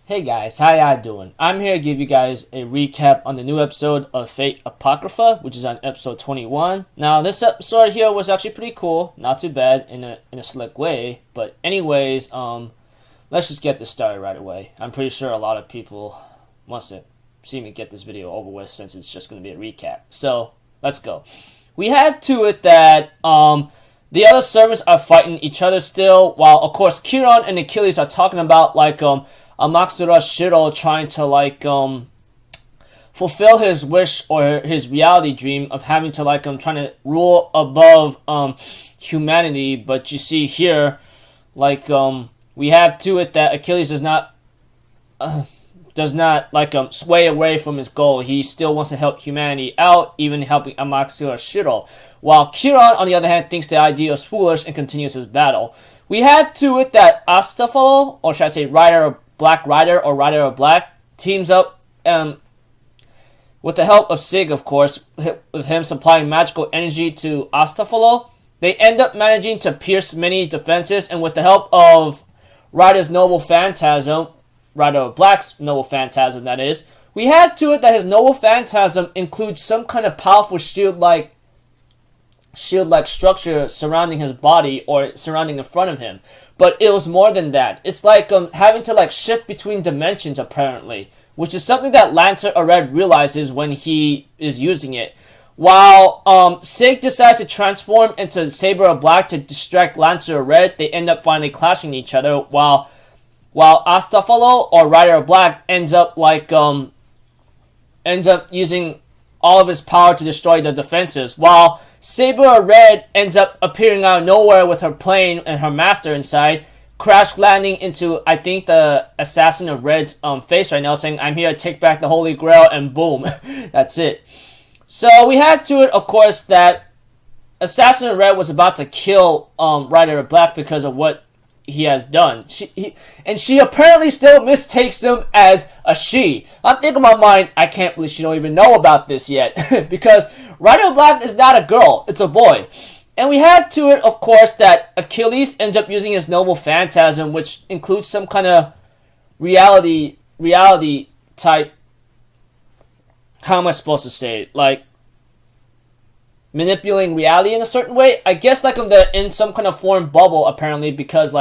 Hey guys, how y'all doing? I'm here to give you guys a recap on the new episode of Fate Apocrypha, which is on episode 21. Now, this episode here was actually pretty cool, not too bad in a slick way. But anyways, let's just get this started right away. I'm pretty sure a lot of people wants to see me get this video over with since it's just going to be a recap. So let's go. We have to it that the other servants are fighting each other still, while of course Kiron and Achilles are talking about Amaksura Shiro trying to fulfill his wish or his reality dream of having to trying to rule above humanity. But you see here, we have to it that Achilles does not sway away from his goal. He still wants to help humanity out, even helping Amaksura Shiro. While Kiron, on the other hand, thinks the idea is foolish and continues his battle. We have to it that Astafalo, or should I say Black Rider or Rider of Black, teams up with the help of Sig, of course, with him supplying magical energy to Astafalo. They end up managing to pierce many defenses, and with the help of Rider's Noble Phantasm, Rider of Black's Noble Phantasm, that is, we have to it that his Noble Phantasm includes some kind of powerful shield-like structure surrounding his body or surrounding in front of him. But it was more than that. It's like having to shift between dimensions apparently, which is something that Lancer Red realizes when he is using it. While Sig decides to transform into Saber of Black to distract Lancer Red, they end up finally clashing each other. While Astafalo or Rider of Black ends up using all of his power to destroy the defenses, while Saber Red ends up appearing out of nowhere with her plane and her master inside, crash landing into, I think, the Assassin of Red's face right now, saying, "I'm here to take back the Holy Grail," and boom, that's it. So we had to it, of course, that Assassin of Red was about to kill Rider of Black because of what he has done. She apparently still mistakes him as a she. I'm thinking in my mind, I can't believe she don't even know about this yet. Because Rider of Black is not a girl, it's a boy. And we have to it, of course, that Achilles ends up using his Noble Phantasm, which includes some kind of reality type, how am I supposed to say it? Manipulating reality in a certain way, I guess, in some kind of foreign bubble apparently, because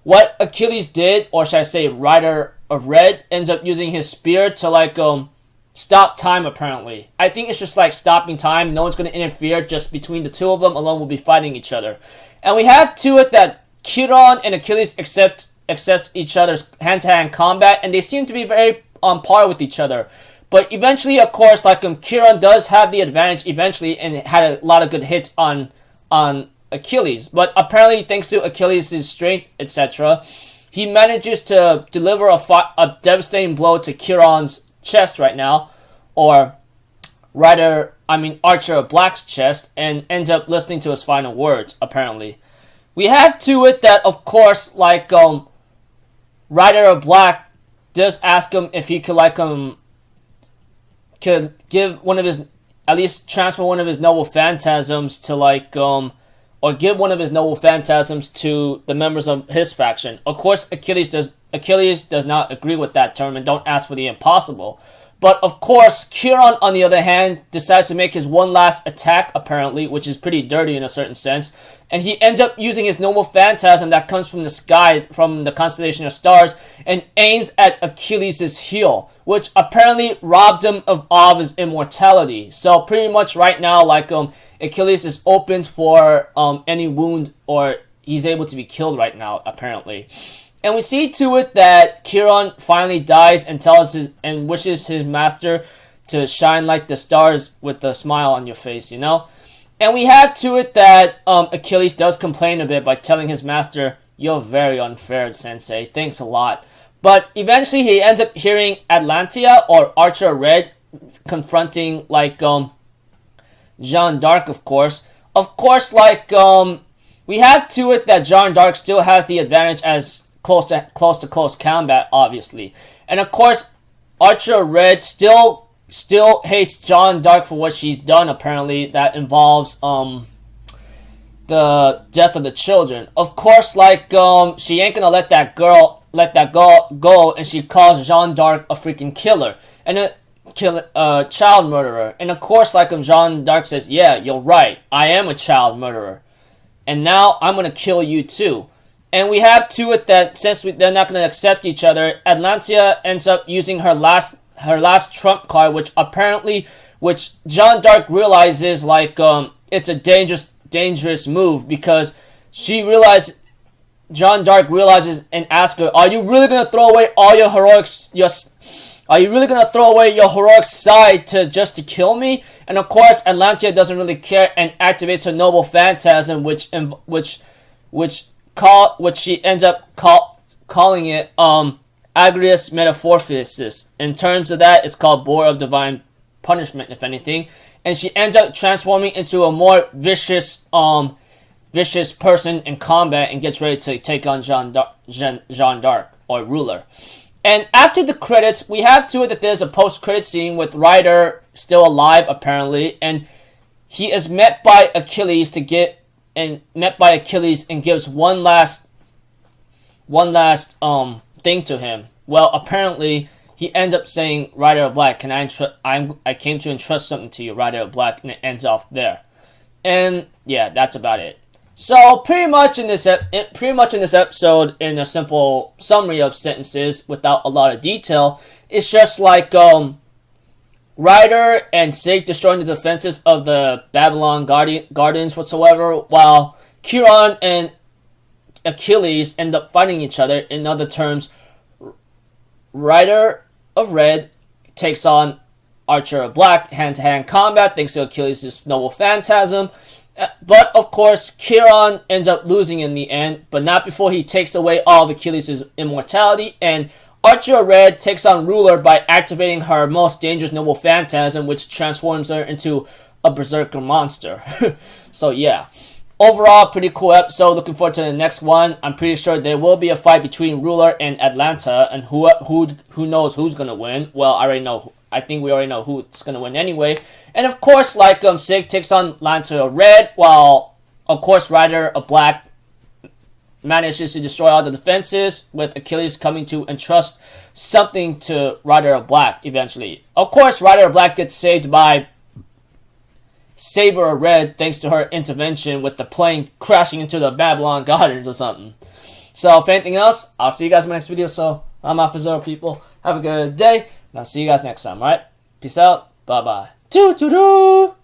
what Achilles did, or should I say Rider of Red, ends up using his spear to stop time apparently. I think it's just stopping time. No one's going to interfere, just between the two of them alone will be fighting each other. And we have to it that Kiron and Achilles accept each other's hand-to-hand combat, and they seem to be very on par with each other. But eventually, of course, Kiron does have the advantage eventually and had a lot of good hits on Achilles. But apparently, thanks to Achilles' strength, etc., he manages to deliver a devastating blow to Kiron's chest right now, or Archer of Black's chest, and ends up listening to his final words, apparently. We have to it that, of course, Rider of Black does ask him if he could give one of his, at least transfer one of his Noble Phantasms to or give one of his Noble Phantasms to the members of his faction. Of course, Achilles does not agree with that term and don't ask for the impossible. But of course, Kiron, on the other hand, decides to make his one last attack, apparently, which is pretty dirty in a certain sense. And he ends up using his Noble Phantasm that comes from the sky, from the constellation of stars, and aims at Achilles' heel, which apparently robbed him of all of his immortality. So pretty much right now, Achilles is open for any wound, or he's able to be killed right now, apparently. And we see to it that Kiron finally dies and wishes his master to shine like the stars with a smile on your face, you know? And we have to it that Achilles does complain a bit by telling his master, "You're very unfair, Sensei. Thanks a lot." But eventually he ends up hearing Atlantia, or Archer Red, confronting Jeanne d'Arc, of course. Of course, we have to it that Jeanne d'Arc still has the advantage as close to close combat, obviously. And of course, Archer Red still hates Jeanne d'Arc for what she's done, apparently, that involves the death of the children. Of course, she ain't gonna let that girl let that go, and she calls Jeanne d'Arc a freaking killer and a child murderer. And of course, like Jeanne d'Arc says, yeah, you're right, I am a child murderer, and now I'm gonna kill you too. And we have to it that since they're not gonna accept each other, Atlantia ends up using her last trump card, which Jeanne d'Arc realizes like it's a dangerous move, because Jeanne d'Arc realizes and asks her, are you really gonna throw away all your heroics? Are you really gonna throw away your heroic side just to kill me? And of course, Atlantia doesn't really care and activates her noble phantasm, which she ends up calling it Agrius Metamorphosis. In terms of that, it's called Boar of Divine Punishment, if anything. And she ends up transforming into a more vicious person in combat and gets ready to take on Jeanne d'Arc, or Ruler. And after the credits, we have to it that there's a post-credit scene with Ryder still alive, apparently, and he is met by Achilles and gives one last thing to him. Well, apparently he ends up saying, Rider of Black, I came to entrust something to you, Rider of Black, and it ends off there. And yeah, that's about it. So pretty much in this episode, in a simple summary of sentences without a lot of detail, it's just like Ryder and Sig destroying the defenses of the Babylon Gardens whatsoever, while Chiron and Achilles end up fighting each other. In other terms, Rider of Red takes on Archer of Black, hand-to-hand combat thanks to Achilles' noble phantasm. But of course, Chiron ends up losing in the end, but not before he takes away all of Achilles' immortality, and Archer of Red takes on Ruler by activating her most dangerous noble phantasm, which transforms her into a berserker monster. So yeah, overall, pretty cool episode. Looking forward to the next one. I'm pretty sure there will be a fight between Ruler and Atlanta, and who knows who's gonna win. Well, I think we already know who's gonna win anyway. And of course, like Sig takes on Lancer of Red, while of course Rider of Black manages to destroy all the defenses, with Achilles coming to entrust something to Rider of Black eventually. Of course, Rider of Black gets saved by Saber of Red thanks to her intervention with the plane crashing into the Babylon Gardens or something. So if anything else, I'll see you guys in my next video. So I'm out for Zero, people. Have a good day, and I'll see you guys next time, alright? Peace out. Bye-bye. Doo-doo-doo!